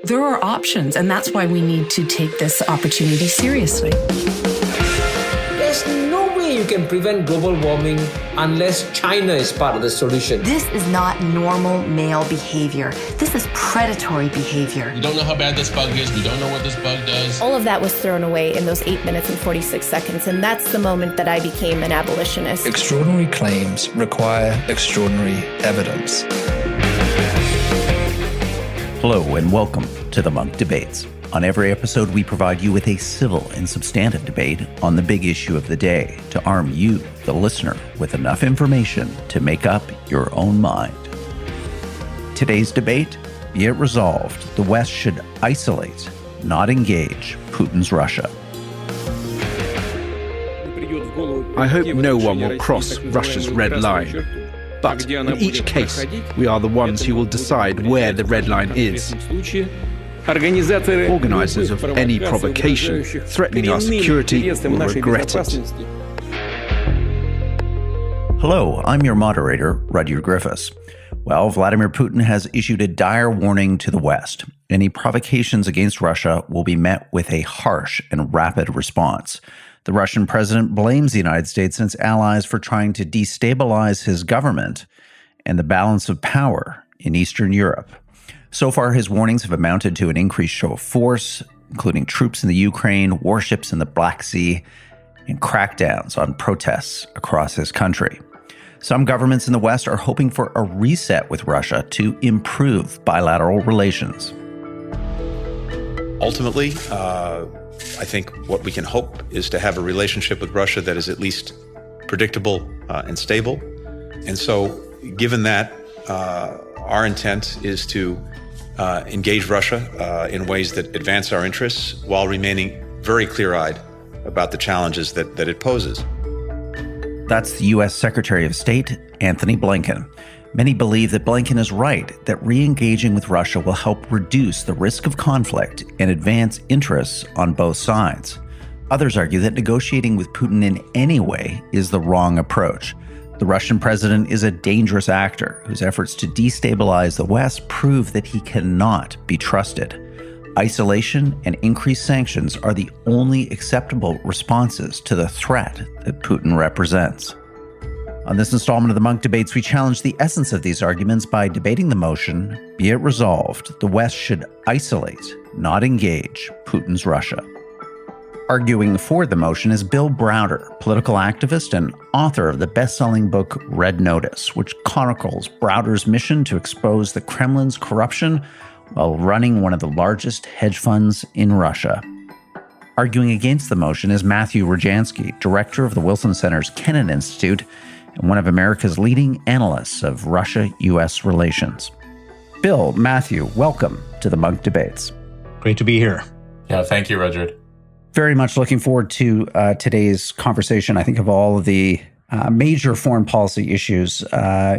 There are options, and that's why we need to take this opportunity seriously. There's no way you can prevent global warming unless China is part of the solution. This is not normal male behavior. This is predatory behavior. We don't know how bad this bug is. We don't know what this bug does. All of that was thrown away in those 8 minutes and 46 seconds, and that's the moment that I became an abolitionist. Extraordinary claims require extraordinary evidence. Hello and welcome to the Munk Debates. On every episode, we provide you with a civil and substantive debate on the big issue of the day to arm you, the listener, with enough information to make up your own mind. Today's debate, be it resolved, the West should isolate, not engage, Putin's Russia. I hope no one will cross Russia's red line. But in each case, we are the ones who will decide where the red line is. Organizers of any provocation threatening our security will regret it. Hello, I'm your moderator, Rudyard Griffiths. Well, Vladimir Putin has issued a dire warning to the West. Any provocations against Russia will be met with a harsh and rapid response. The Russian president blames the United States and its allies for trying to destabilize his government and the balance of power in Eastern Europe. So far, his warnings have amounted to an increased show of force, including troops in the Ukraine, warships in the Black Sea, and crackdowns on protests across his country. Some governments in the West are hoping for a reset with Russia to improve bilateral relations. Ultimately, I think what we can hope is to have a relationship with Russia that is at least predictable and stable. And so, given that, our intent is to engage Russia in ways that advance our interests while remaining very clear-eyed about the challenges that it poses. That's the U.S. Secretary of State, Antony Blinken. Many believe that Blinken is right, that re-engaging with Russia will help reduce the risk of conflict and advance interests on both sides. Others argue that negotiating with Putin in any way is the wrong approach. The Russian president is a dangerous actor whose efforts to destabilize the West prove that he cannot be trusted. Isolation and increased sanctions are the only acceptable responses to the threat that Putin represents. On this installment of the Munk Debates, we challenge the essence of these arguments by debating the motion, be it resolved, the West should isolate, not engage, Putin's Russia. Arguing for the motion is Bill Browder, political activist and author of the best-selling book Red Notice, which chronicles Browder's mission to expose the Kremlin's corruption while running one of the largest hedge funds in Russia. Arguing against the motion is Matthew Rojansky, director of the Wilson Center's Kennan Institute and one of America's leading analysts of Russia-U.S. relations. Bill, Matthew, welcome to the Munk Debates. Great to be here. Yeah, thank you, Rudyard. Very much looking forward to today's conversation. I think of all of the major foreign policy issues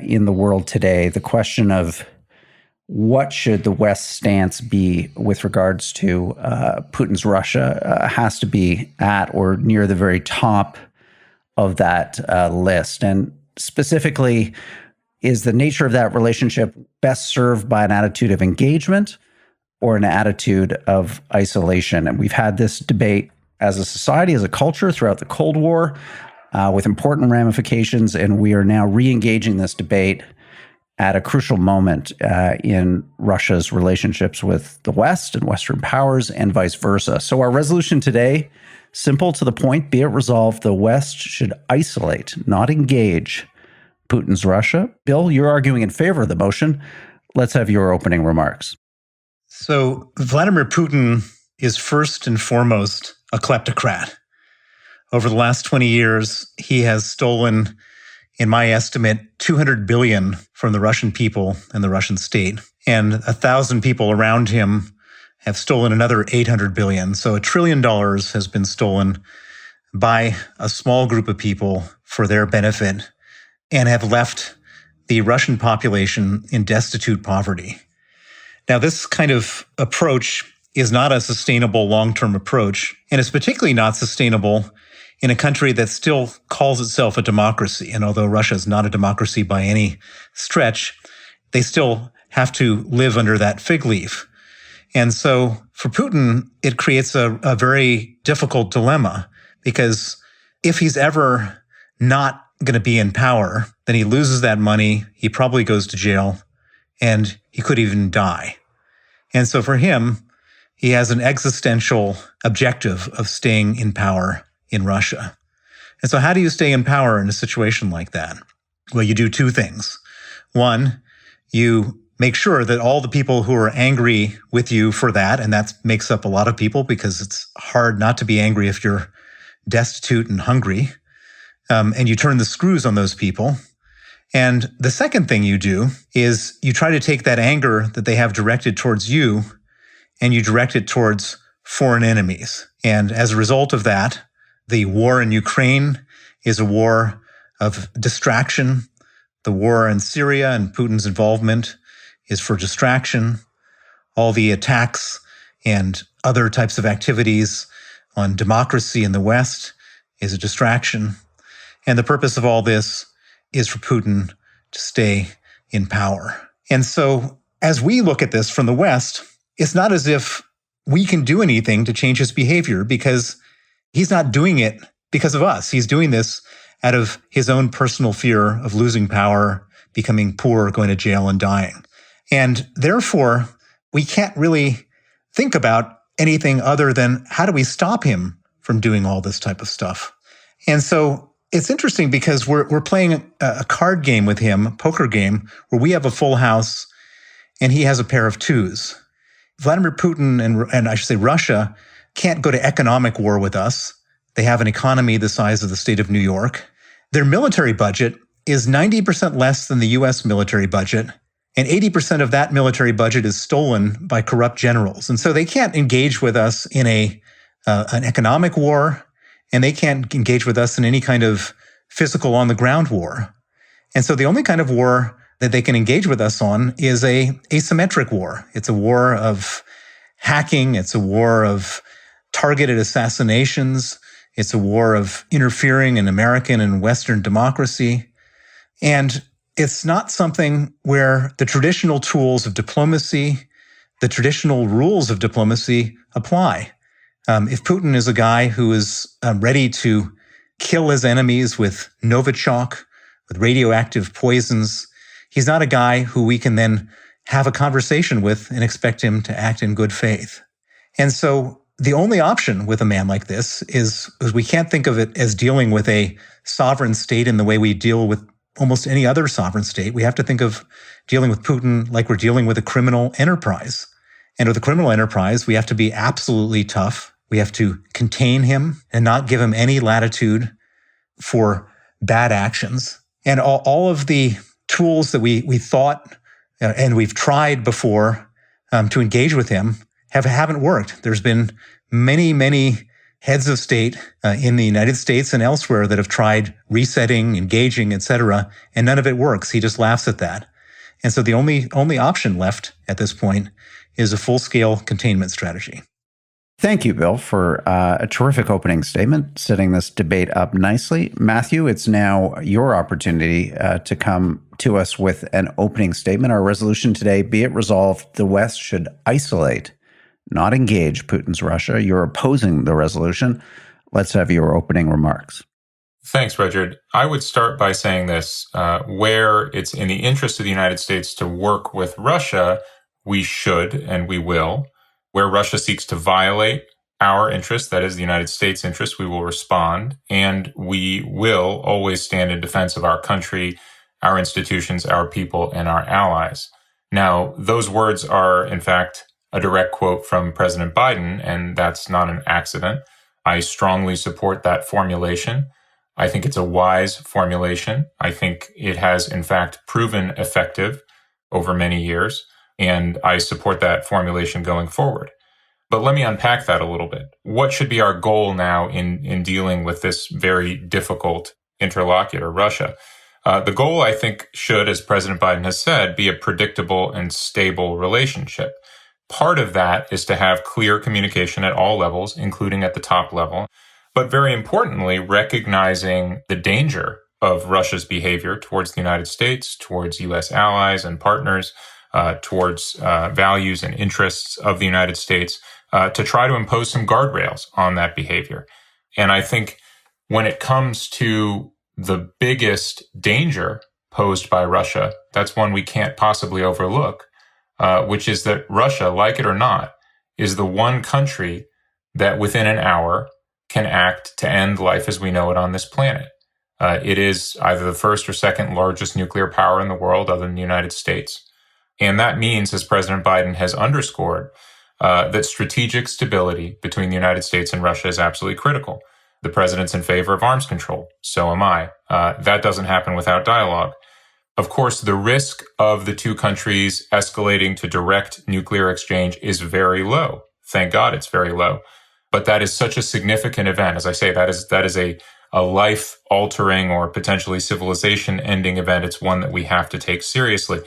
in the world today, the question of what should the West's stance be with regards to Putin's Russia has to be at or near the very top of that list. And specifically, is the nature of that relationship best served by an attitude of engagement or an attitude of isolation? And we've had this debate as a society, as a culture throughout the Cold War with important ramifications, and we are now re-engaging this debate at a crucial moment in Russia's relationships with the West and Western powers and vice versa. So our resolution today, simple to the point, be it resolved, the West should isolate, not engage, Putin's Russia. Bill, you're arguing in favor of the motion. Let's have your opening remarks. So Vladimir Putin is first and foremost a kleptocrat. Over the last 20 years, he has stolen, in my estimate, $200 billion from the Russian people and the Russian state. And 1,000 people around him have stolen another $800 billion. So $1 trillion has been stolen by a small group of people for their benefit and have left the Russian population in destitute poverty. Now, this kind of approach is not a sustainable long-term approach, and it's particularly not sustainable in a country that still calls itself a democracy. And although Russia is not a democracy by any stretch, they still have to live under that fig leaf. And so for Putin, it creates a very difficult dilemma, because if he's ever not going to be in power, then he loses that money, he probably goes to jail, and he could even die. And so for him, he has an existential objective of staying in power in Russia. And so how do you stay in power in a situation like that? Well, you do two things. One, you make sure that all the people who are angry with you for that, and that makes up a lot of people because it's hard not to be angry if you're destitute and hungry, and you turn the screws on those people. And the second thing you do is you try to take that anger that they have directed towards you and you direct it towards foreign enemies. And as a result of that, the war in Ukraine is a war of distraction. The war in Syria and Putin's involvement is for distraction. All the attacks and other types of activities on democracy in the West is a distraction. And the purpose of all this is for Putin to stay in power. And so as we look at this from the West, it's not as if we can do anything to change his behavior, because he's not doing it because of us. He's doing this out of his own personal fear of losing power, becoming poor, going to jail, and dying. And therefore, we can't really think about anything other than how do we stop him from doing all this type of stuff. And so it's interesting because we're playing a card game with him, a poker game, where we have a full house and he has a pair of twos. Vladimir Putin and I should say Russia can't go to economic war with us. They have an economy the size of the state of New York. Their military budget is 90% less than the U.S. military budget, and 80% of that military budget is stolen by corrupt generals. And so they can't engage with us in an economic war, and they can't engage with us in any kind of physical on-the-ground war. And so the only kind of war that they can engage with us on is a asymmetric war. It's a war of hacking. It's a war of targeted assassinations. It's a war of interfering in American and Western democracy. And it's not something where the traditional tools of diplomacy, the traditional rules of diplomacy apply. If Putin is a guy who is ready to kill his enemies with Novichok, with radioactive poisons, he's not a guy who we can then have a conversation with and expect him to act in good faith. And so the only option with a man like this is we can't think of it as dealing with a sovereign state in the way we deal with almost any other sovereign state. We have to think of dealing with Putin like we're dealing with a criminal enterprise. And with a criminal enterprise, we have to be absolutely tough. We have to contain him and not give him any latitude for bad actions. And all of the tools that we thought and we've tried before to engage with him haven't worked. There's been many, many heads of state in the United States and elsewhere that have tried resetting, engaging, etc., and none of it works. He just laughs at that. And so the only option left at this point is a full-scale containment strategy. Thank you, Bill, for a terrific opening statement, setting this debate up nicely. Matthew, it's now your opportunity to come to us with an opening statement. Our resolution today, be it resolved, the West should isolate, not engage Putin's Russia. You're opposing the resolution. Let's have your opening remarks. Thanks, Richard. I would start by saying this. Where it's in the interest of the United States to work with Russia, we should and we will. Where Russia seeks to violate our interest, that is the United States' interest, we will respond, and we will always stand in defense of our country, our institutions, our people, and our allies. Now, those words are, in fact, a direct quote from President Biden, and that's not an accident. I strongly support that formulation. I think it's a wise formulation. I think it has, in fact, proven effective over many years. And I support that formulation going forward. But let me unpack that a little bit. What should be our goal now in dealing with this very difficult interlocutor, Russia? The goal, I think, should, as President Biden has said, be a predictable and stable relationship. Part of that is to have clear communication at all levels, including at the top level. But very importantly, recognizing the danger of Russia's behavior towards the United States, towards U.S. allies and partners, towards values and interests of the United States to try to impose some guardrails on that behavior. And I think when it comes to the biggest danger posed by Russia, that's one we can't possibly overlook, which is that Russia, like it or not, is the one country that within an hour can act to end life as we know it on this planet. It is either the first or second largest nuclear power in the world other than the United States. And that means, as President Biden has underscored, that strategic stability between the United States and Russia is absolutely critical. The president's in favor of arms control. So am I. That doesn't happen without dialogue. Of course, the risk of the two countries escalating to direct nuclear exchange is very low. Thank God it's very low. But that is such a significant event. As I say, that is a life-altering or potentially civilization-ending event. It's one that we have to take seriously.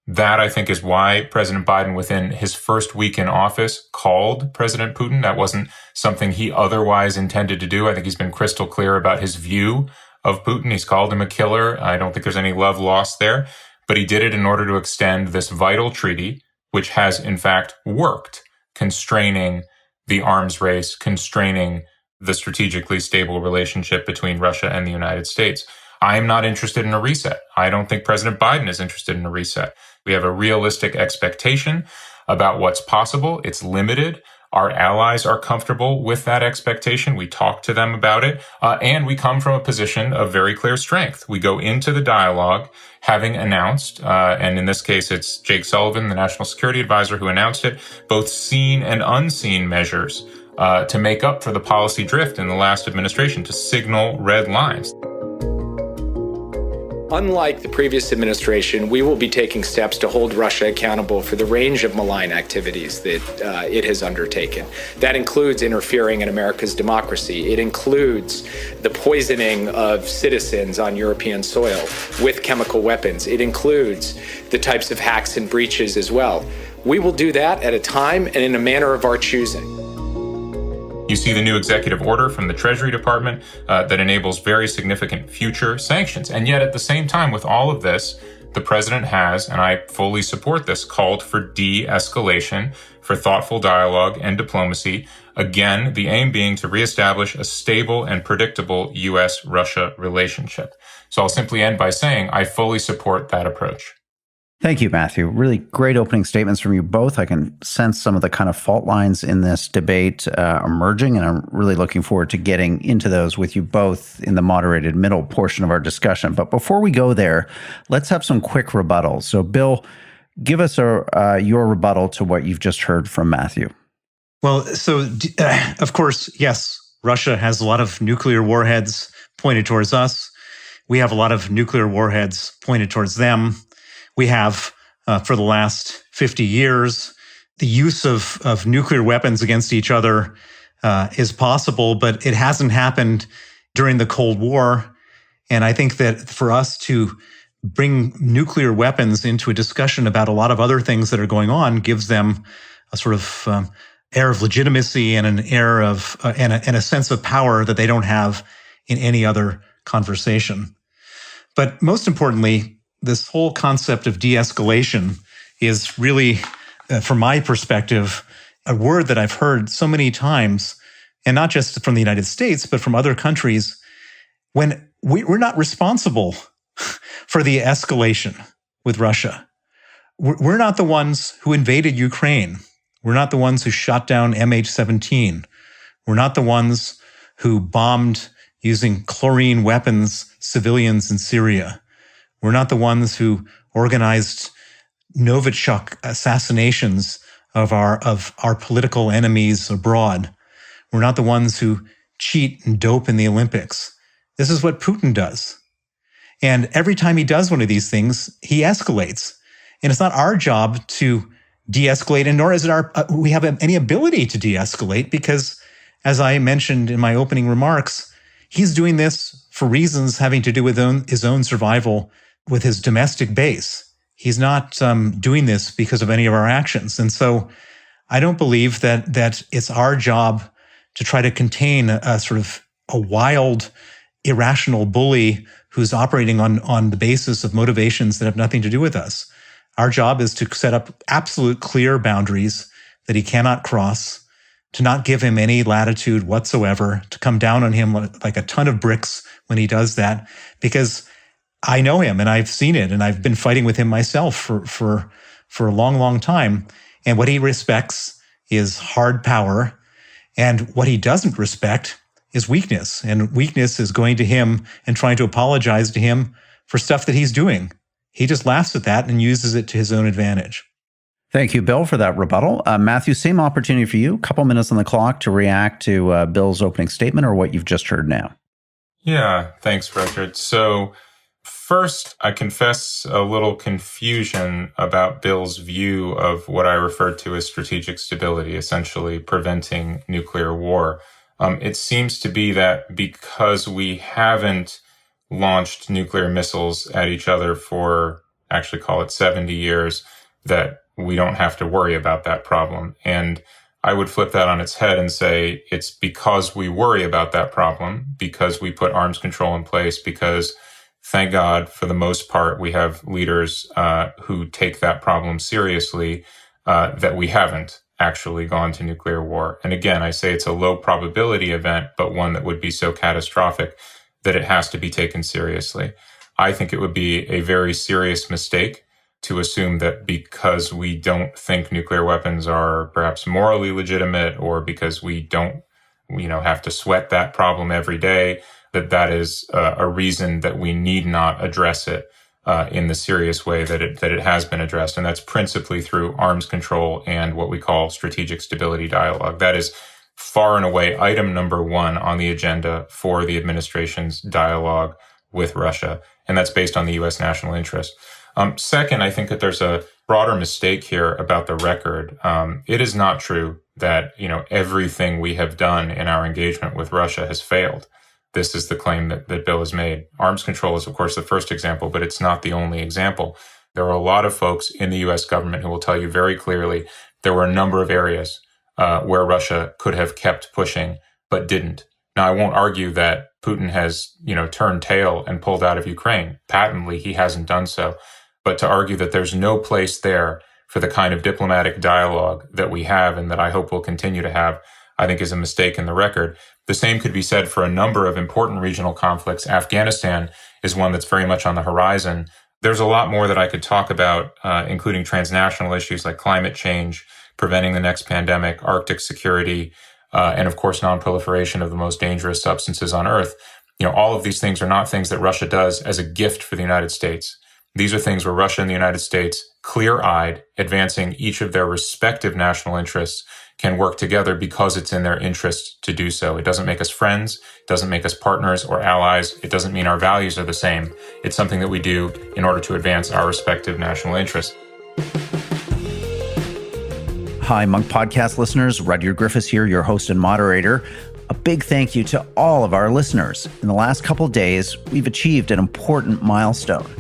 That, I think, is why President Biden, within his first week in office, called President Putin. That wasn't something he otherwise intended to do. I think he's been crystal clear about his view of Putin. He's called him a killer. I don't think there's any love lost there. But he did it in order to extend this vital treaty, which has, in fact, worked, constraining the arms race, constraining the strategically stable relationship between Russia and the United States. I'm not interested in a reset. I don't think President Biden is interested in a reset. We have a realistic expectation about what's possible. It's limited. Our allies are comfortable with that expectation. We talk to them about it. And we come from a position of very clear strength. We go into the dialogue having announced, and in this case, it's Jake Sullivan, the National Security Advisor, who announced it, both seen and unseen measures to make up for the policy drift in the last administration, to signal red lines. Unlike the previous administration, we will be taking steps to hold Russia accountable for the range of malign activities that it has undertaken. That includes interfering in America's democracy. It includes the poisoning of citizens on European soil with chemical weapons. It includes the types of hacks and breaches as well. We will do that at a time and in a manner of our choosing. You see the new executive order from the Treasury Department that enables very significant future sanctions. And yet at the same time, with all of this, the president has, and I fully support this, called for de-escalation, for thoughtful dialogue and diplomacy. Again, the aim being to reestablish a stable and predictable U.S.-Russia relationship. So I'll simply end by saying I fully support that approach. Thank you, Matthew. Really great opening statements from you both. I can sense some of the kind of fault lines in this debate emerging, and I'm really looking forward to getting into those with you both in the moderated middle portion of our discussion. But before we go there, let's have some quick rebuttals. So, Bill, give us your rebuttal to what you've just heard from Matthew. Well, so, of course, yes, Russia has a lot of nuclear warheads pointed towards us. We have a lot of nuclear warheads pointed towards them. We have, for the last 50 years, the use of nuclear weapons against each other is possible, but it hasn't happened during the Cold War. And I think that for us to bring nuclear weapons into a discussion about a lot of other things that are going on gives them a sort of air of legitimacy and an air of and a sense of power that they don't have in any other conversation. But most importantly, this whole concept of de-escalation is really, from my perspective, a word that I've heard so many times, and not just from the United States, but from other countries, when we're not responsible for the escalation with Russia. We're not the ones who invaded Ukraine. We're not the ones who shot down MH17. We're not the ones who bombed using chlorine weapons civilians in Syria. We're not the ones who organized Novichok assassinations of our political enemies abroad. We're not the ones who cheat and dope in the Olympics. This is what Putin does. And every time he does one of these things, he escalates. And it's not our job to de-escalate, and nor is it we have any ability to de-escalate, because, as I mentioned in my opening remarks, he's doing this for reasons having to do with his own survival with his domestic base. He's not doing this because of any of our actions. And so I don't believe that it's our job to try to contain a sort of a wild, irrational bully who's operating on the basis of motivations that have nothing to do with us. Our job is to set up absolute clear boundaries that he cannot cross, to not give him any latitude whatsoever, to come down on him like a ton of bricks when he does that, because I know him and I've seen it and I've been fighting with him myself for a long, long time. And what he respects is hard power. And what he doesn't respect is weakness. And weakness is going to him and trying to apologize to him for stuff that he's doing. He just laughs at that and uses it to his own advantage. Thank you, Bill, for that rebuttal. Matthew, same opportunity for you. A couple minutes on the clock to react to Bill's opening statement or what you've just heard now. Yeah, thanks, Richard. So first, I confess a little confusion about Bill's view of what I referred to as strategic stability, essentially preventing nuclear war. It seems to be that because we haven't launched nuclear missiles at each other for, actually call it 70 years, that we don't have to worry about that problem. And I would flip that on its head and say it's because we worry about that problem, because we put arms control in place, because thank God, for the most part, we have leaders who take that problem seriously, that we haven't actually gone to nuclear war. And again, I say it's a low probability event, but one that would be so catastrophic that it has to be taken seriously. I think it would be a very serious mistake to assume that because we don't think nuclear weapons are perhaps morally legitimate, or because we don't, have to sweat that problem every day, that is a reason that we need not address it in the serious way that it has been addressed. And that's principally through arms control and what we call strategic stability dialogue. That is far and away item number one on the agenda for the administration's dialogue with Russia. And that's based on the U.S. national interest. Second, I think that there's a broader mistake here about the record. It is not true that, everything we have done in our engagement with Russia has failed. This is the claim that Bill has made. Arms control is, of course, the first example, but it's not the only example. There are a lot of folks in the U.S. government who will tell you very clearly there were a number of areas where Russia could have kept pushing, but didn't. Now, I won't argue that Putin has, turned tail and pulled out of Ukraine. Patently, he hasn't done so. But to argue that there's no place there for the kind of diplomatic dialogue that we have and that I hope we'll continue to have, I think is a mistake in the record. The same could be said for a number of important regional conflicts. Afghanistan is one that's very much on the horizon. There's a lot more that I could talk about, including transnational issues like climate change, preventing the next pandemic, Arctic security, and of course, non-proliferation of the most dangerous substances on Earth. All of these things are not things that Russia does as a gift for the United States. These are things where Russia and the United States, clear-eyed, advancing each of their respective national interests, can work together because it's in their interest to do so. It doesn't make us friends, it doesn't make us partners or allies, it doesn't mean our values are the same. It's something that we do in order to advance our respective national interests. Hi, Munk Podcast listeners. Rudyard Griffiths here, your host and moderator. A big thank you to all of our listeners. In the last couple of days, we've achieved an important milestone.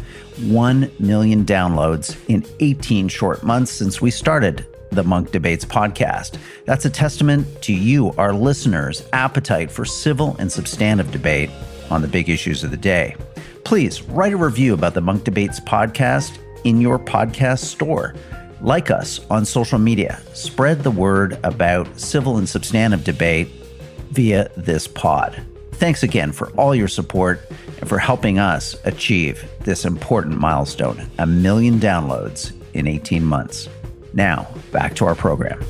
1 million downloads in 18 short months since we started the Munk Debates podcast. That's a testament to you, our listeners' appetite for civil and substantive debate on the big issues of the day. Please write a review about the Munk Debates podcast in your podcast store. Like us on social media. Spread the word about civil and substantive debate via this pod. Thanks again for all your support and for helping us achieve this important milestone, 1 million downloads in 18 months. Now, back to our program.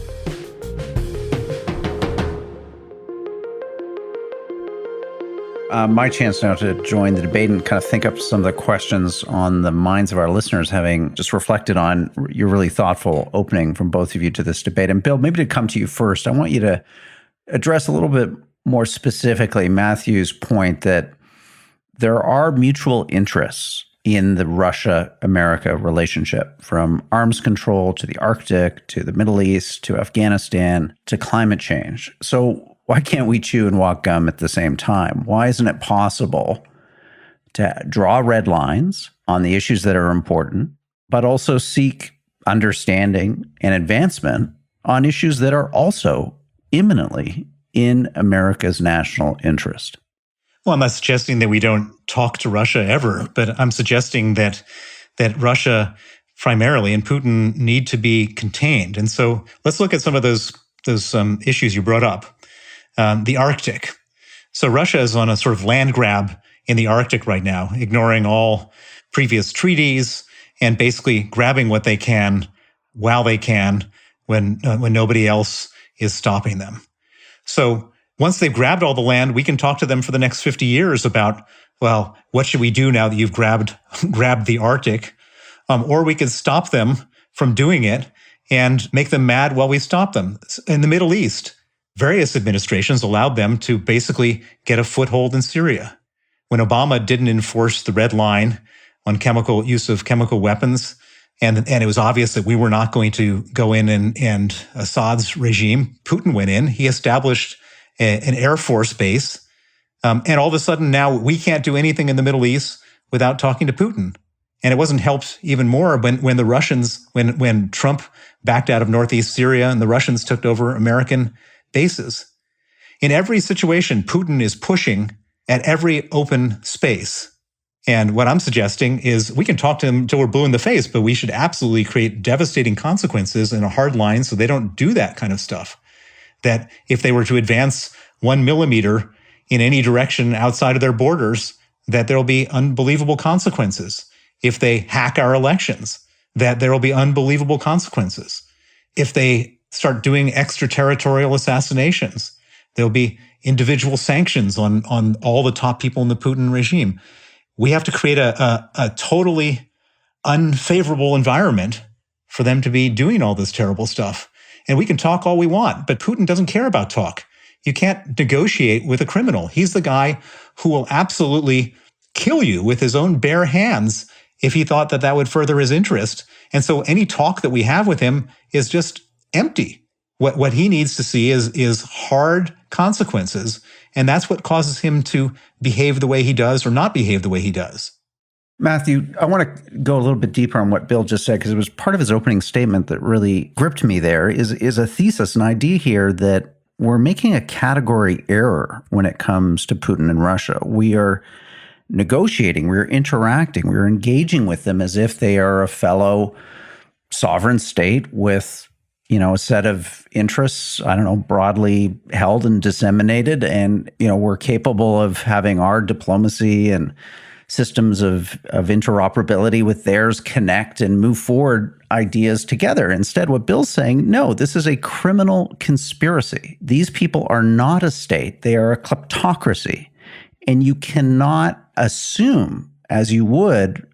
My chance now to join the debate and kind of think up some of the questions on the minds of our listeners, having just reflected on your really thoughtful opening from both of you to this debate. And Bill, maybe to come to you first, I want you to address a little bit more specifically Matthew's point that there are mutual interests in the Russia-America relationship, from arms control to the Arctic, to the Middle East, to Afghanistan, to climate change. So why can't we chew and walk gum at the same time? Why isn't it possible to draw red lines on the issues that are important, but also seek understanding and advancement on issues that are also imminently in America's national interest? Well, I'm not suggesting that we don't talk to Russia ever, but I'm suggesting that Russia primarily, and Putin need to be contained. And so let's look at some of those issues you brought up. The Arctic. So Russia is on a sort of land grab in the Arctic right now, ignoring all previous treaties and basically grabbing what they can while they can when nobody else is stopping them. So once they've grabbed all the land, we can talk to them for the next 50 years about, well, what should we do now that you've grabbed the Arctic? Or we could stop them from doing it and make them mad while we stop them. In the Middle East, various administrations allowed them to basically get a foothold in Syria. When Obama didn't enforce the red line on use of chemical weapons, and it was obvious that we were not going to go in and Assad's regime, Putin went in. He established an Air Force base. And all of a sudden now we can't do anything in the Middle East without talking to Putin. And it wasn't helped even more when the Russians, when Trump backed out of northeast Syria and the Russians took over American bases. In every situation, Putin is pushing at every open space. And what I'm suggesting is we can talk to them until we're blue in the face, but we should absolutely create devastating consequences and a hard line so they don't do that kind of stuff. That if they were to advance 1 millimeter in any direction outside of their borders, that there'll be unbelievable consequences. If they hack our elections, that there will be unbelievable consequences. If they start doing extraterritorial assassinations, there'll be individual sanctions on all the top people in the Putin regime. We have to create a totally unfavorable environment for them to be doing all this terrible stuff. And we can talk all we want, but Putin doesn't care about talk. You can't negotiate with a criminal. He's the guy who will absolutely kill you with his own bare hands if he thought that would further his interest. And so any talk that we have with him is just empty. What he needs to see is hard consequences. And that's what causes him to behave the way he does or not behave the way he does. Matthew, I want to go a little bit deeper on what Bill just said, because it was part of his opening statement that really gripped me there, is a thesis, an idea here that we're making a category error when it comes to Putin and Russia. We are negotiating, we're interacting, we're engaging with them as if they are a fellow sovereign state with, a set of interests, broadly held and disseminated. And, we're capable of having our diplomacy and systems of interoperability with theirs connect and move forward ideas together. Instead, what Bill's saying, no, this is a criminal conspiracy. These people are not a state. They are a kleptocracy. And you cannot assume, as you would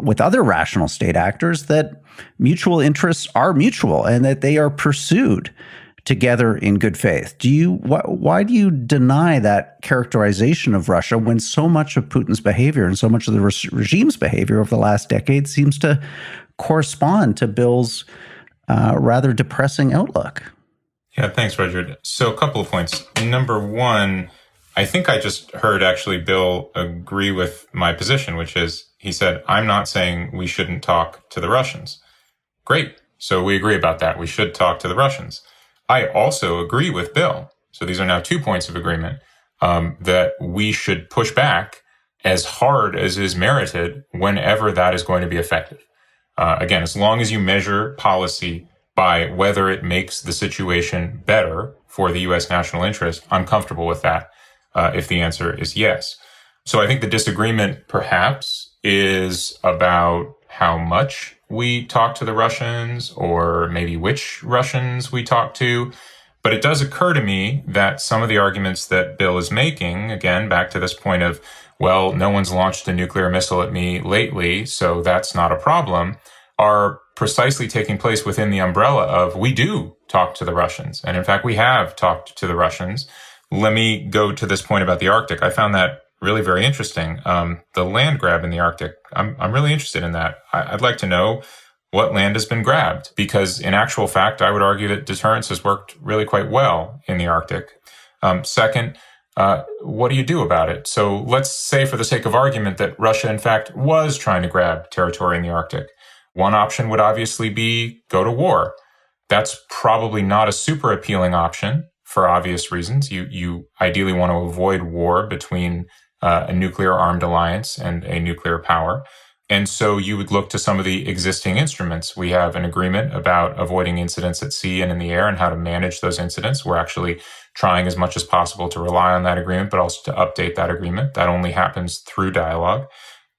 with other rational state actors, that mutual interests are mutual and that they are pursued together in good faith. Why do you deny that characterization of Russia when so much of Putin's behavior and so much of the regime's behavior over the last decade seems to correspond to Bill's rather depressing outlook? Yeah, thanks, Roger. So a couple of points. Number one, I think I just heard actually Bill agree with my position, which is he said, I'm not saying we shouldn't talk to the Russians. Great. So we agree about that. We should talk to the Russians. I also agree with Bill. So these are now 2 points of agreement, that we should push back as hard as is merited whenever that is going to be effective. Again, as long as you measure policy by whether it makes the situation better for the U.S. national interest, I'm comfortable with that. If the answer is yes. So I think the disagreement perhaps is about how much we talk to the Russians or maybe which Russians we talk to. But it does occur to me that some of the arguments that Bill is making, again, back to this point of, well, no one's launched a nuclear missile at me lately, so that's not a problem, are precisely taking place within the umbrella of we do talk to the Russians. And in fact, we have talked to the Russians. Let me go to this point about the Arctic. I found that really very interesting. The land grab in the Arctic. I'm really interested in that. I'd like to know what land has been grabbed, because in actual fact, I would argue that deterrence has worked really quite well in the Arctic. Second, what do you do about it? So let's say for the sake of argument that Russia, in fact, was trying to grab territory in the Arctic. One option would obviously be go to war. That's probably not a super appealing option for obvious reasons. You ideally want to avoid war between a nuclear armed alliance and a nuclear power. And so you would look to some of the existing instruments. We have an agreement about avoiding incidents at sea and in the air and how to manage those incidents. We're actually trying as much as possible to rely on that agreement, but also to update that agreement. That only happens through dialogue.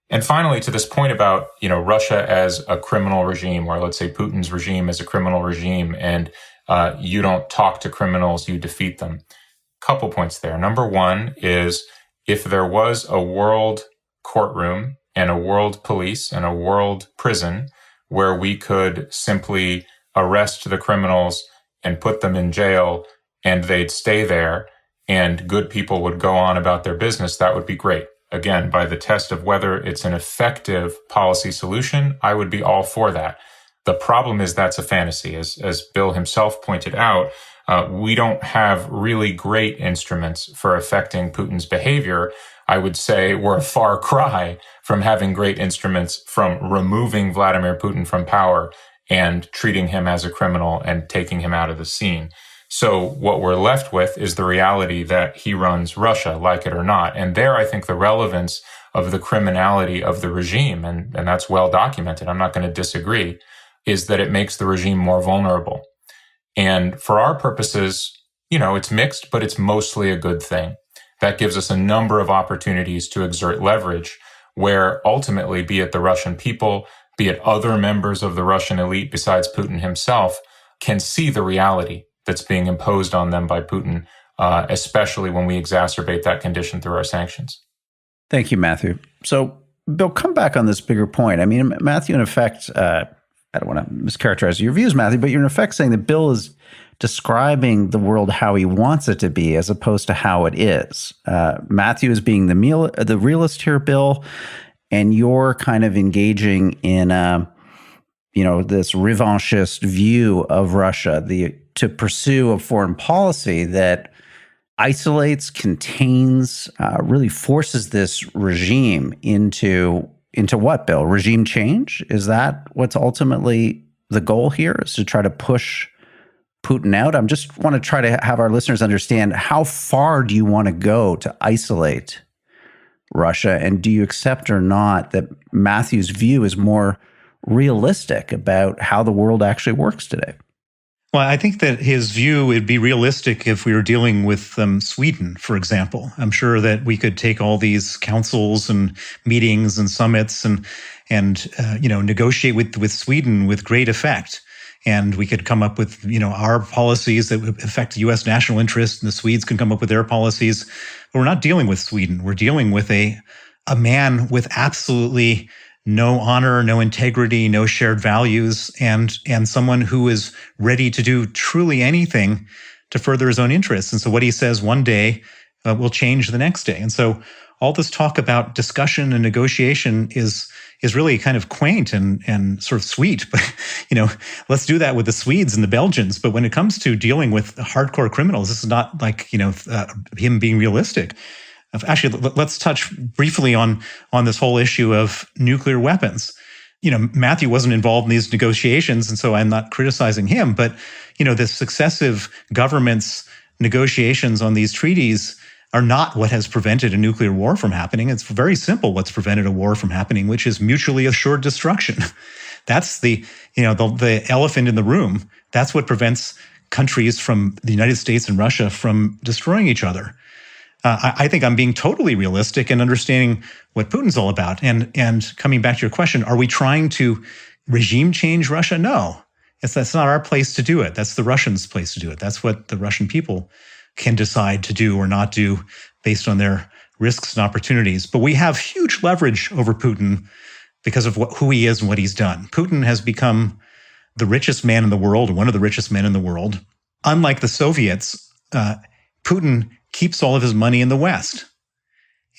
And finally, to this point about, Russia as a criminal regime, or let's say Putin's regime as a criminal regime, and you don't talk to criminals, you defeat them. Couple points there. Number one is if there was a world courtroom and a world police and a world prison where we could simply arrest the criminals and put them in jail and they'd stay there and good people would go on about their business, that would be great. Again, by the test of whether it's an effective policy solution, I would be all for that. The problem is that's a fantasy. As Bill himself pointed out, we don't have really great instruments for affecting Putin's behavior. I would say we're a far cry from having great instruments from removing Vladimir Putin from power and treating him as a criminal and taking him out of the scene. So what we're left with is the reality that he runs Russia, like it or not. And there, I think the relevance of the criminality of the regime, and that's well documented, I'm not going to disagree, is that it makes the regime more vulnerable. And for our purposes, it's mixed, but it's mostly a good thing. That gives us a number of opportunities to exert leverage where ultimately, be it the Russian people, be it other members of the Russian elite besides Putin himself, can see the reality that's being imposed on them by Putin, especially when we exacerbate that condition through our sanctions. Thank you, Matthew. So, Bill, come back on this bigger point. I mean, Matthew, in effect, I don't want to mischaracterize your views, Matthew, but you're in effect saying that Bill is describing the world how he wants it to be as opposed to how it is. Matthew is being the realist here, Bill, and you're kind of engaging in this revanchist view of Russia, to pursue a foreign policy that isolates, contains, really forces this regime into what, Bill? Regime change? Is that what's ultimately the goal here, is to try to push Putin out? I just want to try to have our listeners understand, how far do you want to go to isolate Russia? And do you accept or not that Matthew's view is more realistic about how the world actually works today? Well, I think that his view would be realistic if we were dealing with Sweden, for example. I'm sure that we could take all these councils and meetings and summits and negotiate with Sweden with great effect. And we could come up with, our policies that would affect U.S. national interest, and the Swedes can come up with their policies. But we're not dealing with Sweden. We're dealing with a man with absolutely no honor, no integrity, no shared values, and someone who is ready to do truly anything to further his own interests. And so what he says one day will change the next day. And so all this talk about discussion and negotiation is really kind of quaint and sort of sweet. But, let's do that with the Swedes and the Belgians. But when it comes to dealing with hardcore criminals, this is not like, him being realistic. Actually, let's touch briefly on this whole issue of nuclear weapons. Matthew wasn't involved in these negotiations, and so I'm not criticizing him. But, the successive governments' negotiations on these treaties are not what has prevented a nuclear war from happening. It's very simple what's prevented a war from happening, which is mutually assured destruction. That's the elephant in the room. That's what prevents countries from the United States and Russia from destroying each other. I think I'm being totally realistic and understanding what Putin's all about. And coming back to your question, are we trying to regime change Russia? No, that's not our place to do it. That's the Russians' place to do it. That's what the Russian people can decide to do or not do based on their risks and opportunities. But we have huge leverage over Putin because of who he is and what he's done. Putin has become the richest man in the world, or one of the richest men in the world. Unlike the Soviets, Putin keeps all of his money in the West.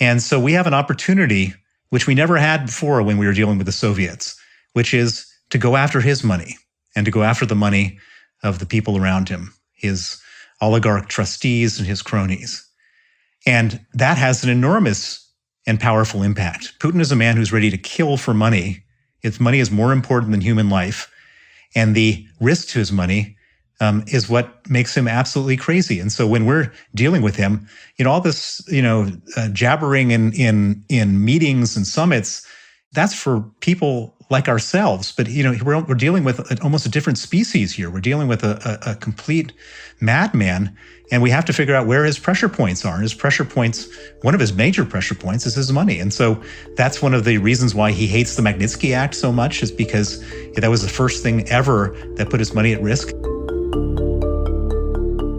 And so we have an opportunity, which we never had before when we were dealing with the Soviets, which is to go after his money and to go after the money of the people around him, his oligarch trustees and his cronies. And that has an enormous and powerful impact. Putin is a man who's ready to kill for money. His money is more important than human life. And the risk to his money is what makes him absolutely crazy. And so when we're dealing with him, all this, jabbering in meetings and summits that's for people like ourselves. But, we're dealing with almost a different species here. We're dealing with a complete madman, and we have to figure out where his pressure points are. And his pressure points, one of his major pressure points is his money. And so that's one of the reasons why he hates the Magnitsky Act so much, is because that was the first thing ever that put his money at risk.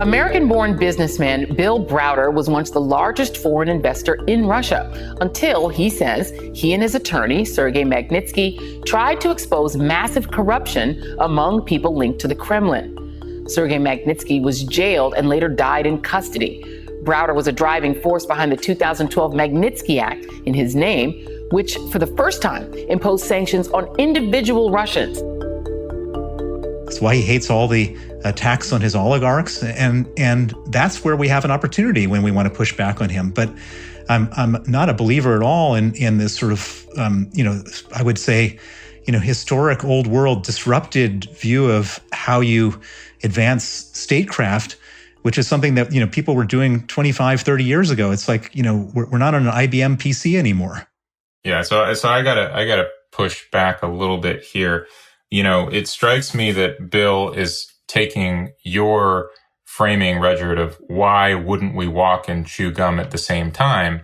American-born businessman Bill Browder was once the largest foreign investor in Russia until, he says, he and his attorney, Sergei Magnitsky, tried to expose massive corruption among people linked to the Kremlin. Sergei Magnitsky was jailed and later died in custody. Browder was a driving force behind the 2012 Magnitsky Act in his name, which, for the first time, imposed sanctions on individual Russians. That's why he hates all the attacks on his oligarchs, and that's where we have an opportunity when we want to push back on him. But I'm not a believer at all in this sort of I would say historic old world disrupted view of how you advance statecraft, which is something that people were doing 25, 30 years ago. It's like we're not on an IBM PC anymore. Yeah, so I gotta push back a little bit here. It strikes me that Bill is taking your framing, Rudyard, of why wouldn't we walk and chew gum at the same time,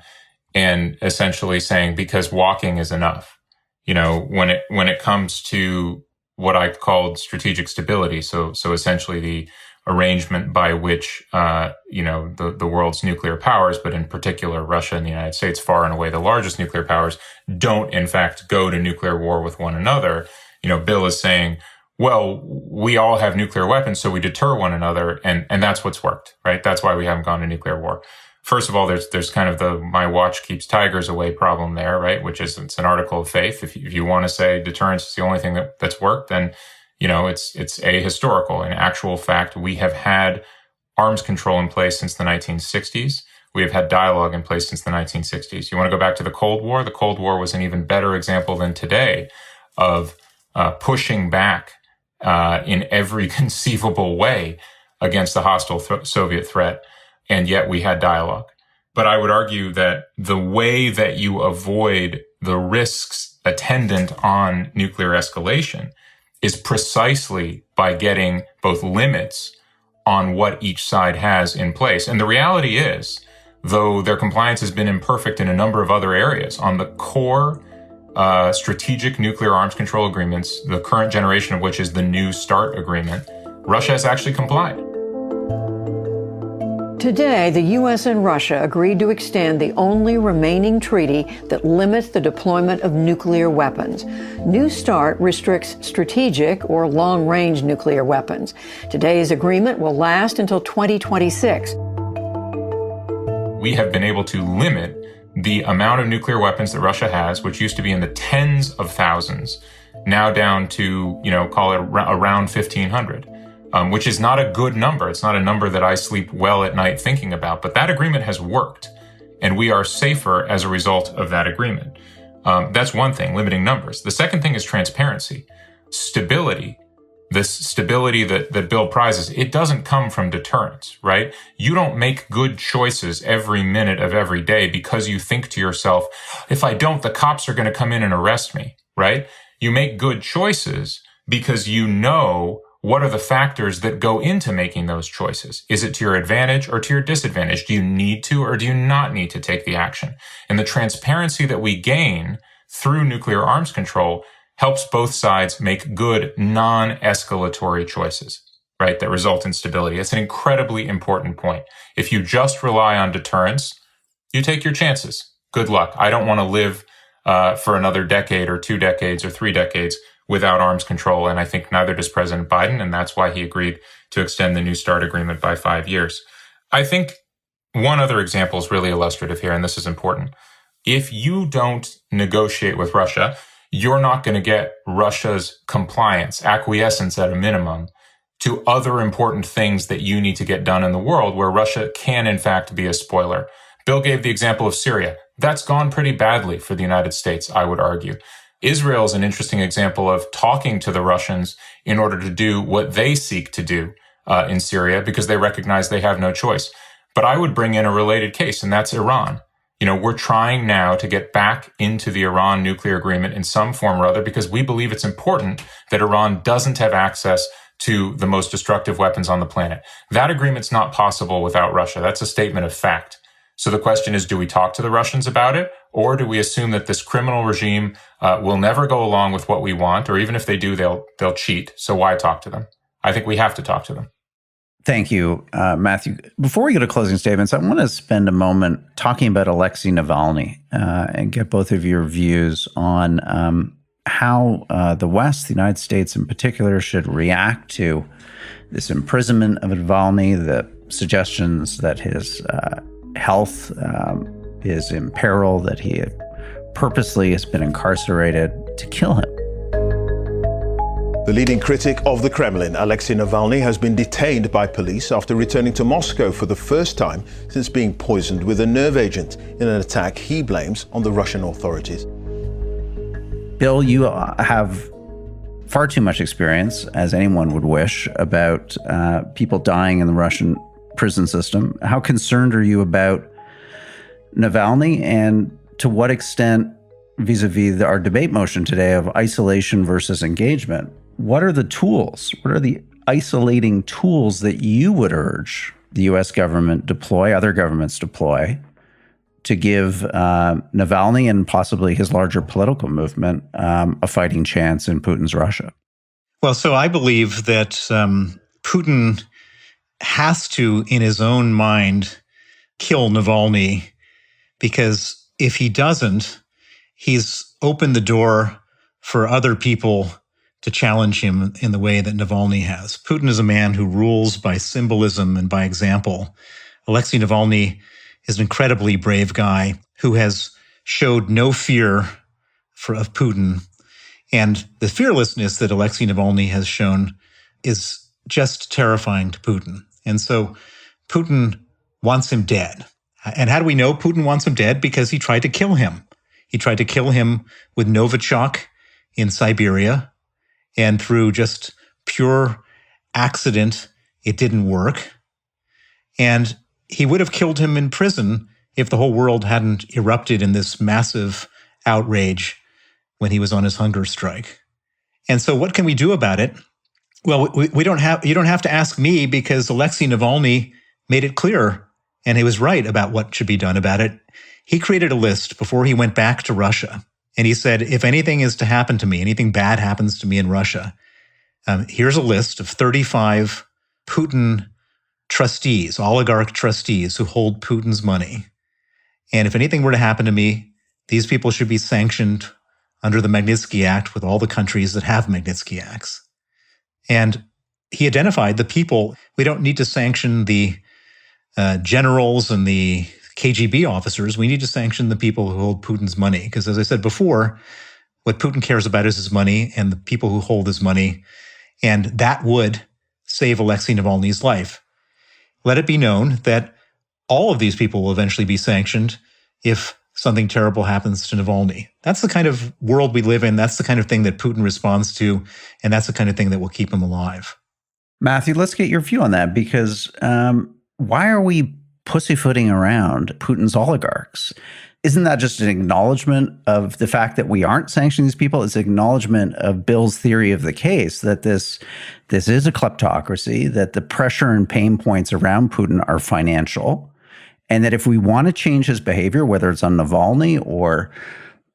and essentially saying because walking is enough. When it comes to what I called strategic stability, so essentially the arrangement by which the world's nuclear powers, but in particular Russia and the United States, far and away the largest nuclear powers, don't in fact go to nuclear war with one another. Bill is saying, well, we all have nuclear weapons, so we deter one another, and that's what's worked, right? That's why we haven't gone to nuclear war. First of all, there's kind of the my watch keeps tigers away problem there, right? Which is, it's an article of faith. If you want to say deterrence is the only thing that's worked, then it's ahistorical. In actual fact, we have had arms control in place since the 1960s. We have had dialogue in place since the 1960s. You want to go back to the Cold War? The Cold War was an even better example than today of pushing back in every conceivable way against the hostile Soviet threat, and yet we had dialogue. But I would argue that the way that you avoid the risks attendant on nuclear escalation is precisely by getting both limits on what each side has in place. And the reality is, though their compliance has been imperfect in a number of other areas, on the core strategic nuclear arms control agreements, the current generation of which is the New START agreement, Russia has actually complied. Today, the U.S. and Russia agreed to extend the only remaining treaty that limits the deployment of nuclear weapons. New START restricts strategic or long-range nuclear weapons. Today's agreement will last until 2026. We have been able to limit the amount of nuclear weapons that Russia has, which used to be in the tens of thousands, now down to, call it around 1,500. Which is not a good number. It's not a number that I sleep well at night thinking about, but that agreement has worked, and we are safer as a result of that agreement. That's one thing, limiting numbers. The second thing is transparency. Stability. This stability that Bill prizes, it doesn't come from deterrence, right? You don't make good choices every minute of every day because you think to yourself, if I don't, the cops are going to come in and arrest me, right? You make good choices because you know what are the factors that go into making those choices? Is it to your advantage or to your disadvantage? Do you need to or do you not need to take the action? And the transparency that we gain through nuclear arms control helps both sides make good non-escalatory choices, right, that result in stability. It's an incredibly important point. If you just rely on deterrence, you take your chances. Good luck. I don't want to live for another decade or 2 decades or 3 decades without arms control, and I think neither does President Biden, and that's why he agreed to extend the New START agreement by 5 years. I think one other example is really illustrative here, and this is important. If you don't negotiate with Russia, you're not going to get Russia's compliance, acquiescence at a minimum, to other important things that you need to get done in the world where Russia can, in fact, be a spoiler. Bill gave the example of Syria. That's gone pretty badly for the United States, I would argue. Israel is an interesting example of talking to the Russians in order to do what they seek to do in Syria because they recognize they have no choice. But I would bring in a related case, and that's Iran. We're trying now to get back into the Iran nuclear agreement in some form or other because we believe it's important that Iran doesn't have access to the most destructive weapons on the planet. That agreement's not possible without Russia. That's a statement of fact. So the question is, do we talk to the Russians about it, or do we assume that this criminal regime will never go along with what we want, or even if they do, they'll cheat? So why talk to them? I think we have to talk to them. Thank you, Matthew. Before we go to closing statements, I want to spend a moment talking about Alexei Navalny and get both of your views on how the West, the United States in particular, should react to this imprisonment of Navalny, the suggestions that his health is in peril, that he purposely has been incarcerated to kill him. The leading critic of the Kremlin, Alexei Navalny, has been detained by police after returning to Moscow for the first time since being poisoned with a nerve agent in an attack he blames on the Russian authorities. Bill, you have far too much experience, as anyone would wish, about people dying in the Russian prison system. How concerned are you about Navalny, and to what extent, vis-a-vis our debate motion today of isolation versus engagement, what are the tools? What are the isolating tools that you would urge the U.S. government deploy, other governments deploy, to give Navalny and possibly his larger political movement a fighting chance in Putin's Russia? Well, so I believe that Putin has to, in his own mind, kill Navalny, because if he doesn't, he's opened the door for other people to challenge him in the way that Navalny has. Putin is a man who rules by symbolism and by example. Alexei Navalny is an incredibly brave guy who has showed no fear of Putin. And the fearlessness that Alexei Navalny has shown is just terrifying to Putin. And so Putin wants him dead. And how do we know Putin wants him dead? Because he tried to kill him. He tried to kill him with Novichok in Siberia. And through just pure accident, it didn't work. And he would have killed him in prison if the whole world hadn't erupted in this massive outrage when he was on his hunger strike. And so what can we do about it? Well, you don't have to ask me, because Alexei Navalny made it clear, and he was right about what should be done about it. He created a list before he went back to Russia. And he said, if anything is to happen to me, anything bad happens to me in Russia, here's a list of 35 Putin trustees, oligarch trustees who hold Putin's money. And if anything were to happen to me, these people should be sanctioned under the Magnitsky Act with all the countries that have Magnitsky Acts. And he identified the people. We don't need to sanction the generals and the KGB officers. We need to sanction the people who hold Putin's money. Because as I said before, what Putin cares about is his money and the people who hold his money. And that would save Alexei Navalny's life. Let it be known that all of these people will eventually be sanctioned if something terrible happens to Navalny. That's the kind of world we live in. That's the kind of thing that Putin responds to. And that's the kind of thing that will keep him alive. Matthew, let's get your view on that, because why are we pussyfooting around Putin's oligarchs? Isn't that just an acknowledgement of the fact that we aren't sanctioning these people? It's an acknowledgement of Bill's theory of the case, that this is a kleptocracy, that the pressure and pain points around Putin are financial, and that if we want to change his behavior, whether it's on Navalny or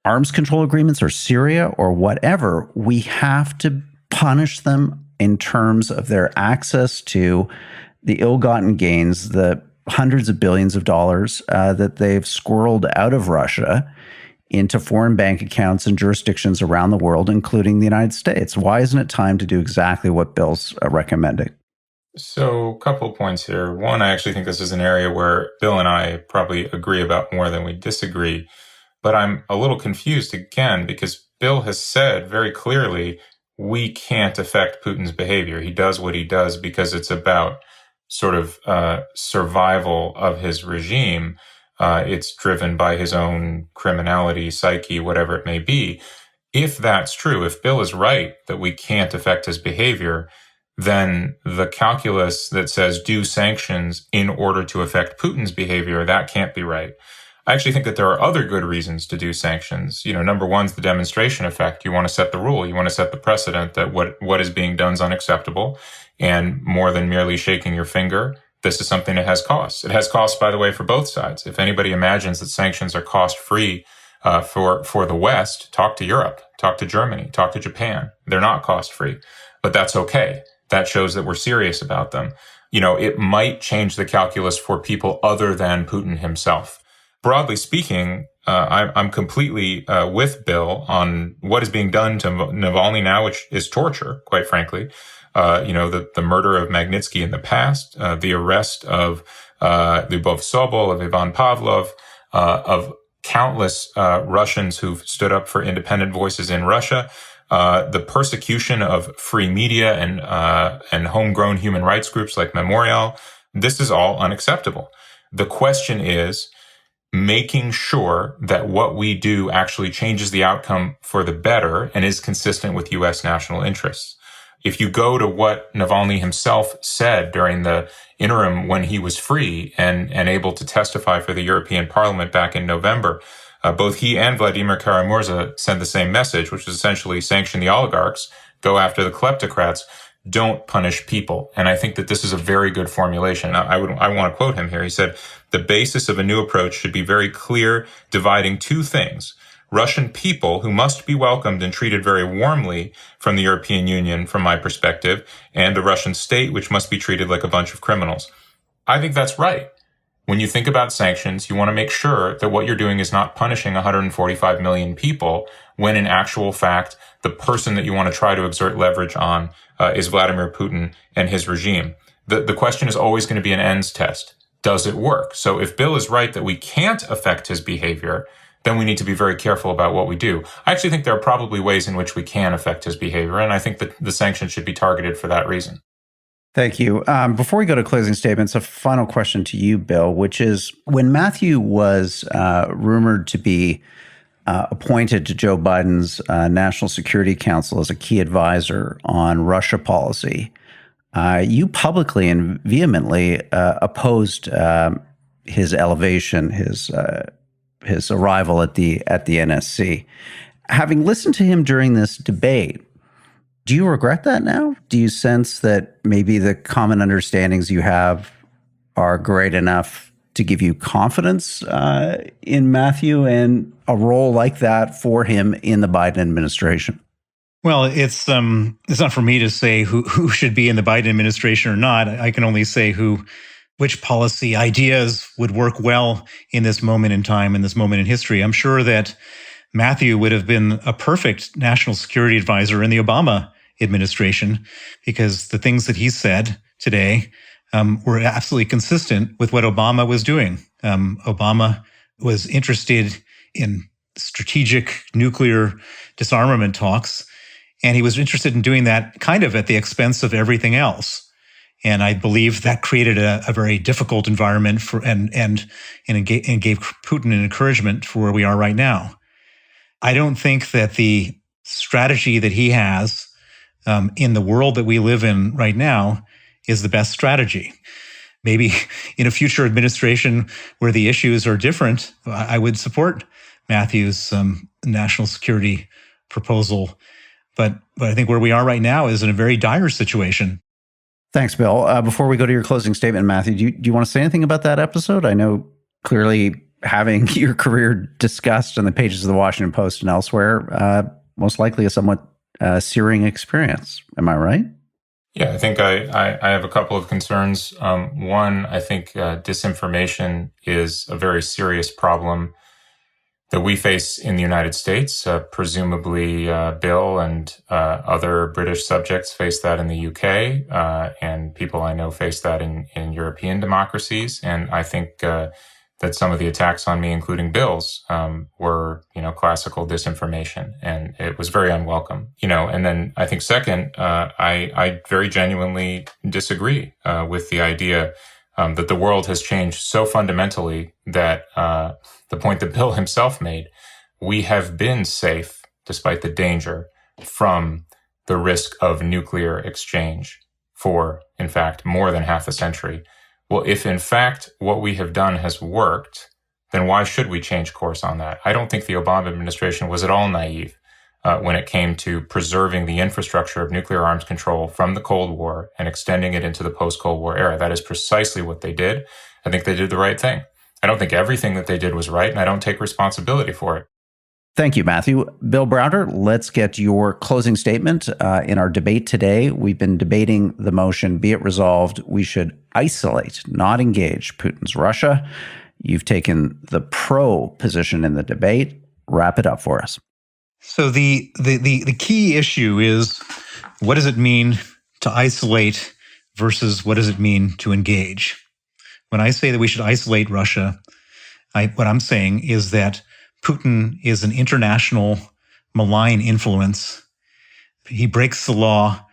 arms control agreements or Syria or whatever, we have to punish them in terms of their access to the ill-gotten gains, the hundreds of billions of dollars that they've squirreled out of Russia into foreign bank accounts and jurisdictions around the world, including the United States. Why isn't it time to do exactly what Bill's recommending? So a couple of points here. One, I actually think this is an area where Bill and I probably agree about more than we disagree. But I'm a little confused again, because Bill has said very clearly, we can't affect Putin's behavior. He does what he does because it's about sort of survival of his regime. It's driven by his own criminality, psyche, whatever it may be. If that's true, if Bill is right that we can't affect his behavior, then the calculus that says do sanctions in order to affect Putin's behavior, that can't be right. I actually think that there are other good reasons to do sanctions. Number one's the demonstration effect. You want to set the rule. You want to set the precedent that what is being done is unacceptable. And more than merely shaking your finger, this is something that has costs. It has costs, by the way, for both sides. If anybody imagines that sanctions are cost-free for the West, talk to Europe, talk to Germany, talk to Japan. They're not cost-free, but that's okay. That shows that we're serious about them. It might change the calculus for people other than Putin himself. Broadly speaking, I'm completely with Bill on what is being done to Navalny now, which is torture, quite frankly. The murder of Magnitsky in the past, the arrest of Lyubov Sobol, of Ivan Pavlov, of countless Russians who've stood up for independent voices in Russia, the persecution of free media and homegrown human rights groups like Memorial. This is all unacceptable. The question is making sure that what we do actually changes the outcome for the better and is consistent with U.S. national interests. If you go to what Navalny himself said during the interim when he was free and able to testify for the European Parliament back in November, both he and Vladimir Kara-Murza sent the same message, which is essentially sanction the oligarchs, go after the kleptocrats, don't punish people. And I think that this is a very good formulation. I want to quote him here. He said, the basis of a new approach should be very clear, dividing two things. Russian people who must be welcomed and treated very warmly from the European Union, from my perspective, and the Russian state, which must be treated like a bunch of criminals. I think that's right. When you think about sanctions, you want to make sure that what you're doing is not punishing 145 million people when in actual fact, the person that you want to try to exert leverage on is Vladimir Putin and his regime. The question is always going to be an ends test. Does it work? So if Bill is right that we can't affect his behavior, then we need to be very careful about what we do. I actually think there are probably ways in which we can affect his behavior, and I think that the sanctions should be targeted for that reason. Thank you. Before we go to closing statements, a final question to you, Bill, which is when Matthew was rumored to be appointed to Joe Biden's National Security Council as a key advisor on Russia policy, you publicly and vehemently opposed his elevation, his arrival at the NSC. Having listened to him during this debate, do you regret that now? Do you sense that maybe the common understandings you have are great enough to give you confidence in Matthew and a role like that for him in the Biden administration? Well, it's not for me to say who should be in the Biden administration or not. I can only say which policy ideas would work well in this moment in time, in this moment in history. I'm sure that Matthew would have been a perfect national security advisor in the Obama administration because the things that he said today were absolutely consistent with what Obama was doing. Obama was interested in strategic nuclear disarmament talks, and he was interested in doing that kind of at the expense of everything else. And I believe that created a very difficult environment and gave Putin an encouragement for where we are right now. I don't think that the strategy that he has in the world that we live in right now is the best strategy. Maybe in a future administration where the issues are different, I would support Matthew's national security proposal. But I think where we are right now is in a very dire situation. Thanks, Bill. Before we go to your closing statement, Matthew, do you want to say anything about that episode? I know clearly having your career discussed in the pages of the Washington Post and elsewhere, most likely a somewhat searing experience. Am I right? Yeah, I think I have a couple of concerns. One, I think disinformation is a very serious problem that we face in the United States. Presumably, Bill and other British subjects face that in the UK, and people I know face that in European democracies. And I think that some of the attacks on me, including Bill's, were, classical disinformation, and it was very unwelcome. And then I think second, I very genuinely disagree with the idea that the world has changed so fundamentally that the point that Bill himself made, we have been safe despite the danger from the risk of nuclear exchange for, in fact, more than half a century. Well, if in fact what we have done has worked, then why should we change course on that? I don't think the Obama administration was at all naive when it came to preserving the infrastructure of nuclear arms control from the Cold War and extending it into the post-Cold War era. That is precisely what they did. I think they did the right thing. I don't think everything that they did was right, and I don't take responsibility for it. Thank you, Matthew. Bill Browder, let's get your closing statement. In our debate today, we've been debating the motion, be it resolved, we should isolate, not engage Putin's Russia. You've taken the pro position in the debate. Wrap it up for us. So the key issue is, what does it mean to isolate versus what does it mean to engage? When I say that we should isolate Russia, what I'm saying is that Putin is an international malign influence. He breaks the law.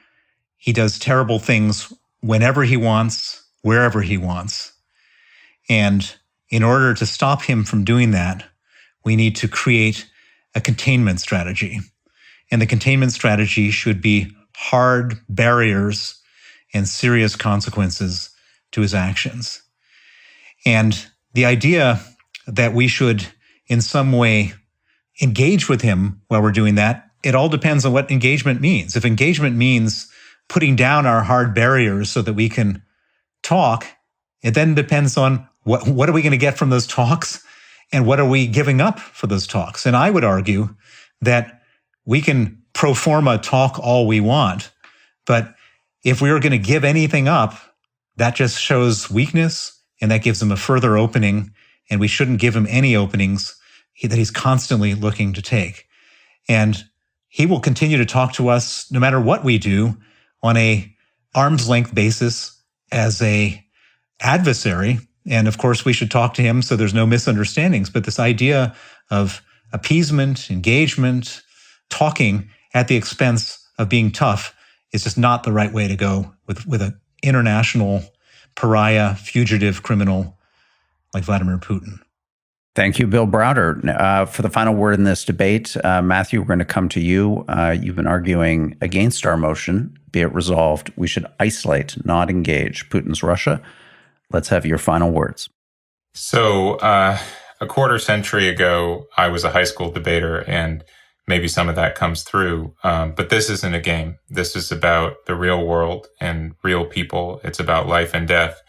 He does terrible things whenever he wants, wherever he wants. And in order to stop him from doing that, we need to create a containment strategy. And the containment strategy should be hard barriers and serious consequences to his actions. And the idea that we should in some way engage with him while we're doing that, it all depends on what engagement means. If engagement means putting down our hard barriers so that we can talk, it then depends on what are we going to get from those talks and what are we giving up for those talks. And I would argue that we can pro forma talk all we want, but if we are going to give anything up, that just shows weakness and that gives him a further opening, and we shouldn't give him any openings that he's constantly looking to take. And he will continue to talk to us no matter what we do on a arm's length basis as a adversary. And of course, we should talk to him so there's no misunderstandings. But this idea of appeasement, engagement, talking at the expense of being tough is just not the right way to go with an international pariah, fugitive criminal like Vladimir Putin. Thank you, Bill Browder. For the final word in this debate, Matthew, we're going to come to you. You've been arguing against our motion, be it resolved, we should isolate, not engage Putin's Russia. Let's have your final words. So a quarter century ago, I was a high school debater, and maybe some of that comes through. But this isn't a game. This is about the real world and real people. It's about life and death.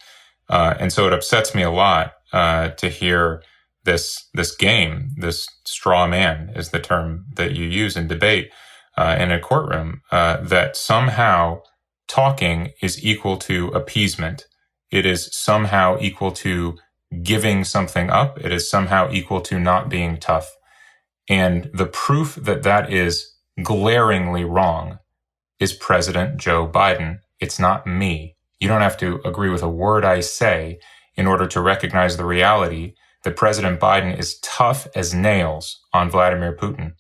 And so it upsets me a lot to hear this game, this straw man is the term that you use in debate in a courtroom, that somehow talking is equal to appeasement. It is somehow equal to giving something up. It is somehow equal to not being tough. And the proof that that is glaringly wrong is President Joe Biden. It's not me. You don't have to agree with a word I say in order to recognize the reality that President Biden is tough as nails on Vladimir Putin.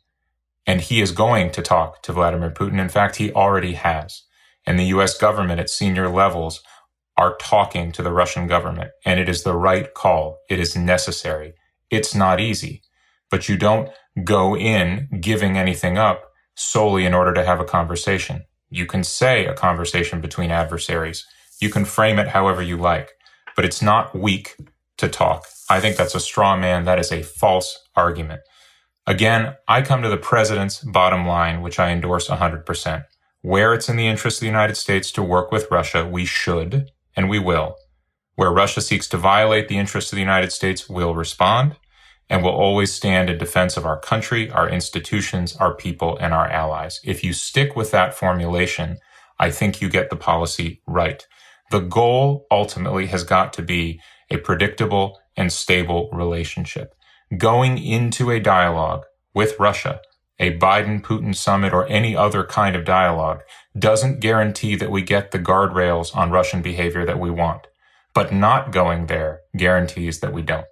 And he is going to talk to Vladimir Putin. In fact, he already has. And the U.S. government at senior levels are talking to the Russian government. And it is the right call. It is necessary. It's not easy. But you don't go in giving anything up solely in order to have a conversation. You can say a conversation between adversaries. You can frame it however you like. But it's not weak to talk. I think that's a straw man. That is a false argument. Again, I come to the president's bottom line, which I endorse 100%. Where it's in the interest of the United States to work with Russia, we should, and we will. Where Russia seeks to violate the interests of the United States, we'll respond, and we'll always stand in defense of our country, our institutions, our people, and our allies. If you stick with that formulation, I think you get the policy right. The goal ultimately has got to be a predictable and stable relationship. Going into a dialogue with Russia, a Biden-Putin summit or any other kind of dialogue, doesn't guarantee that we get the guardrails on Russian behavior that we want. But not going there guarantees that we don't.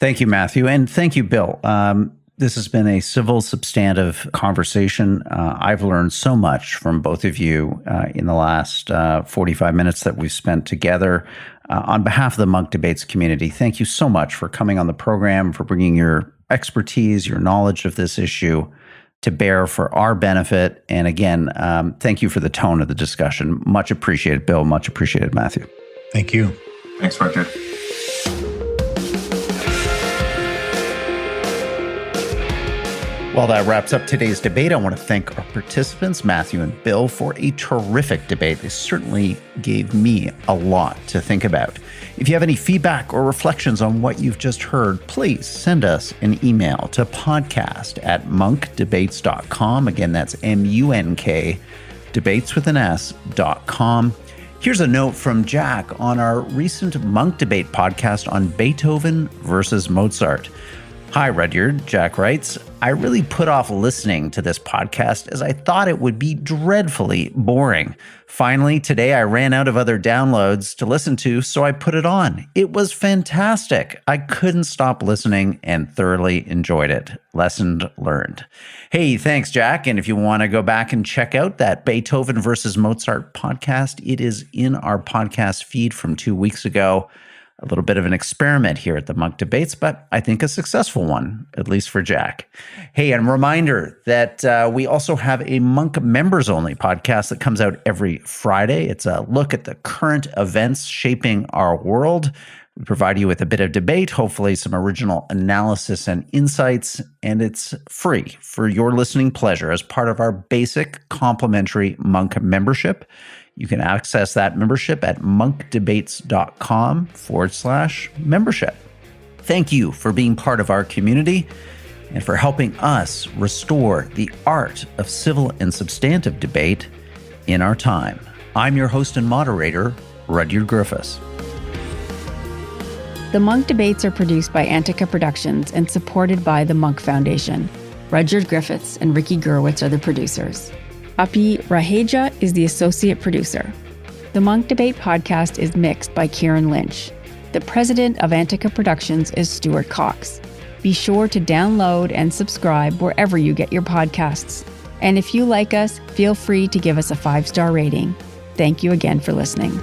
Thank you, Matthew. And thank you, Bill. This has been a civil, substantive conversation. I've learned so much from both of you in the last 45 minutes that we've spent together. On behalf of the Munk Debates community, thank you so much for coming on the program, for bringing your expertise, your knowledge of this issue to bear for our benefit. And again, thank you for the tone of the discussion. Much appreciated, Bill. Much appreciated, Matthew. Thank you. Thanks, Roger. Well, that wraps up today's debate. I want to thank our participants, Matthew and Bill, for a terrific debate. They certainly gave me a lot to think about. If you have any feedback or reflections on what you've just heard, please send us an email to podcast@munkdebates.com. Again, that's MUNK, debateswithans.com. Here's a note from Jack on our recent Munk debate podcast on Beethoven versus Mozart. Hi, Rudyard. Jack writes, I really put off listening to this podcast as I thought it would be dreadfully boring. Finally, today I ran out of other downloads to listen to, so I put it on. It was fantastic. I couldn't stop listening and thoroughly enjoyed it. Lesson learned. Hey, thanks, Jack. And if you want to go back and check out that Beethoven versus Mozart podcast, it is in our podcast feed from 2 weeks ago. A little bit of an experiment here at the Munk Debates, but I think a successful one, at least for Jack. Hey, and a reminder that we also have a Munk members-only podcast that comes out every Friday. It's a look at the current events shaping our world. We provide you with a bit of debate, hopefully some original analysis and insights, and it's free for your listening pleasure as part of our basic complimentary Munk membership. You can access that membership at munkdebates.com/membership. Thank you for being part of our community and for helping us restore the art of civil and substantive debate in our time. I'm your host and moderator, Rudyard Griffiths. The Munk Debates are produced by Antica Productions and supported by the Munk Foundation. Rudyard Griffiths and Ricky Gurwitz are the producers. Api Raheja is the associate producer. The Munk Debate podcast is mixed by Kieran Lynch. The president of Antica Productions is Stuart Cox. Be sure to download and subscribe wherever you get your podcasts. And if you like us, feel free to give us a 5-star rating. Thank you again for listening.